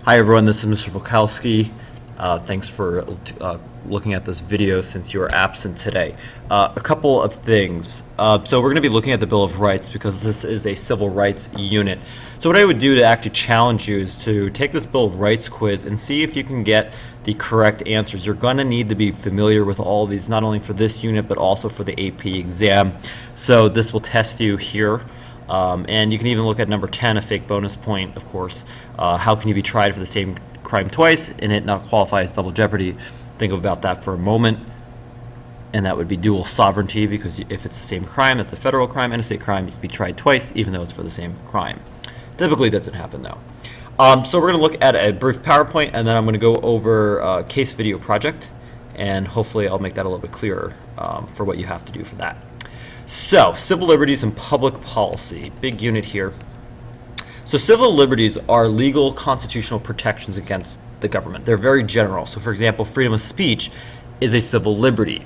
Hi everyone, this is Mr. Volkowski. Thanks for looking at this video since you are absent today. A couple of things. So we're going to be looking at the Bill of Rights because this is a civil rights unit. So what I would do to actually challenge you is to take this Bill of Rights quiz and see if you can get the correct answers. You're going to need to be familiar with all of these, not only for this unit but also for the AP exam. So this will test you here. And you can even look at number 10, a fake bonus point, of course. How can you be tried for the same crime twice and it not qualify as double jeopardy? Think about that for a moment. And that would be dual sovereignty, because if it's the same crime, it's a federal crime and a state crime, you can be tried twice even though it's for the same crime. Typically it doesn't happen though. So we're going to look at a brief PowerPoint, and then I'm going to go over a case video project, and hopefully I'll make that a little bit clearer for what you have to do for that. So, civil liberties and public policy, big unit here. So civil liberties are legal constitutional protections against the government. They're very general. So for example, freedom of speech is a civil liberty.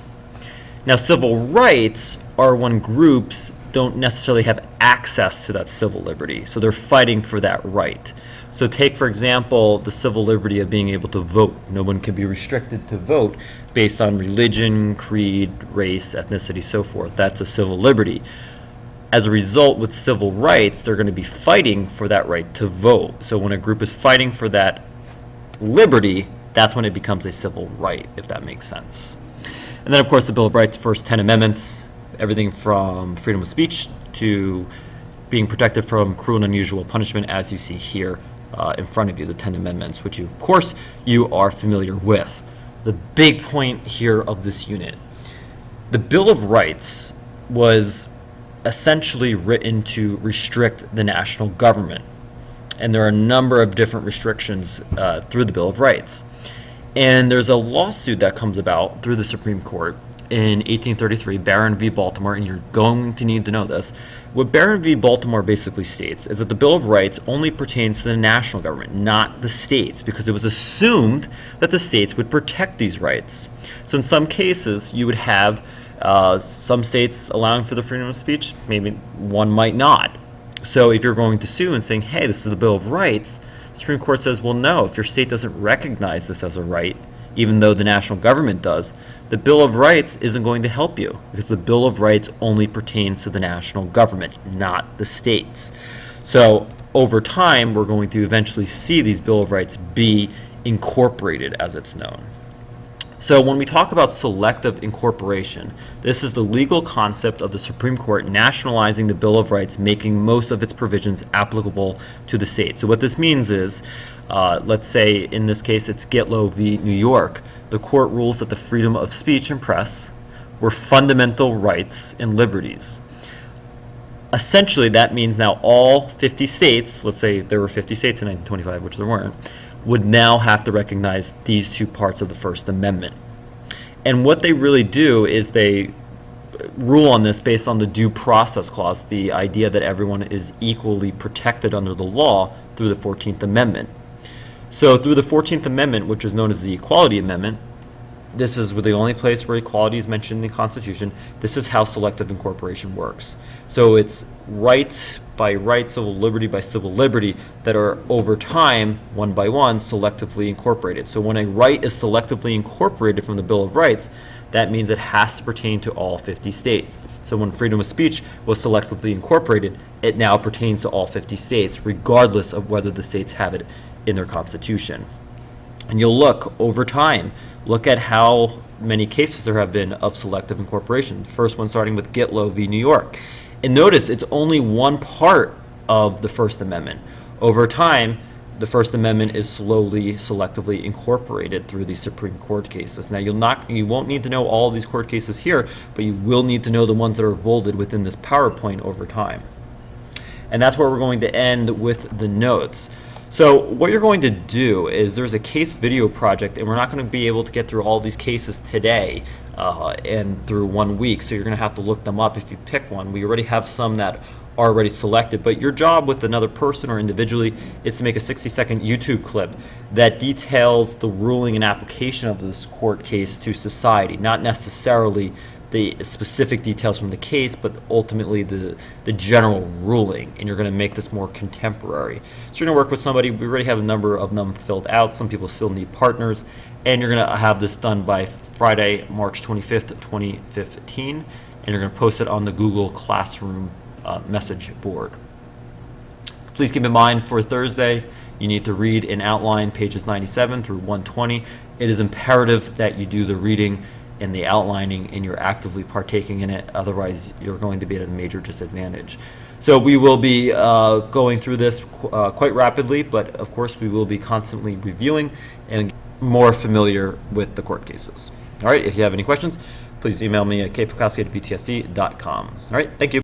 Now civil rights are when groups don't necessarily have access to that civil liberty. So they're fighting for that right. So take, for example, the civil liberty of being able to vote. No one can be restricted to vote based on religion, creed, race, ethnicity, so forth. That's a civil liberty. As a result, with civil rights, they're going to be fighting for that right to vote. So when a group is fighting for that liberty, that's when it becomes a civil right, if that makes sense. And then, of course, the Bill of Rights, first 10 amendments, everything from freedom of speech to being protected from cruel and unusual punishment, as you see here in front of you, the 10 amendments, which of course you are familiar with. The big point here of this unit, the Bill of Rights was essentially written to restrict the national government. And there are a number of different restrictions through the Bill of Rights. And there's a lawsuit that comes about through the Supreme Court in 1833, Barron v. Baltimore, and you're going to need to know this. What Barron v. Baltimore basically states is that the Bill of Rights only pertains to the national government, not the states, because it was assumed that the states would protect these rights. So in some cases, you would have some states allowing for the freedom of speech, maybe one might not. So if you're going to sue and saying, hey, this is the Bill of Rights, the Supreme Court says, well, no, if your state doesn't recognize this as a right, even though the national government does, the Bill of Rights isn't going to help you, because the Bill of Rights only pertains to the national government, not the states. So over time, we're going to eventually see these Bill of Rights be incorporated, as it's known. So when we talk about selective incorporation, this is the legal concept of the Supreme Court nationalizing the Bill of Rights, making most of its provisions applicable to the state. So what this means is, let's say in this case it's Gitlow v. New York. The court rules that the freedom of speech and press were fundamental rights and liberties. Essentially, that means now all 50 states, let's say there were 50 states in 1925, which there weren't, would now have to recognize these two parts of the First Amendment. And what they really do is they rule on this based on the Due Process Clause, the idea that everyone is equally protected under the law through the 14th Amendment. So through the 14th Amendment, which is known as the Equality Amendment, this is the only place where equality is mentioned in the Constitution. This is how selective incorporation works. So it's right by right, civil liberty by civil liberty, that are over time, one by one, selectively incorporated. So when a right is selectively incorporated from the Bill of Rights, that means it has to pertain to all 50 states. So when freedom of speech was selectively incorporated, it now pertains to all 50 states, regardless of whether the states have it in their constitution. And you'll look over time, look at how many cases there have been of selective incorporation. The first one starting with Gitlow v. New York. And notice it's only one part of the First Amendment. Over time, the First Amendment is slowly, selectively incorporated through these Supreme Court cases. Now you won't need to know all of these court cases here, but you will need to know the ones that are bolded within this PowerPoint over time. And that's where we're going to end with the notes. So what you're going to do is there's a case video project, and we're not going to be able to get through all these cases today and through 1 week, so you're going to have to look them up if you pick one. We already have some that are already selected, but your job with another person or individually is to make a 60-second YouTube clip that details the ruling and application of this court case to society, not necessarily the specific details from the case, but ultimately the general ruling, and you're going to make this more contemporary. So you're going to work with somebody. We already have a number of them filled out. Some people still need partners, and you're going to have this done by Friday, March 25th, 2015, and you're going to post it on the Google Classroom message board. Please keep in mind for Thursday, you need to read and outline pages 97 through 120. It is imperative that you do the reading and the outlining and you're actively partaking in it. Otherwise, you're going to be at a major disadvantage. So we will be going through this quite rapidly, but of course we will be constantly reviewing and more familiar with the court cases. All right, if you have any questions, please email me at kpokowski@vtsc.com. All right, thank you.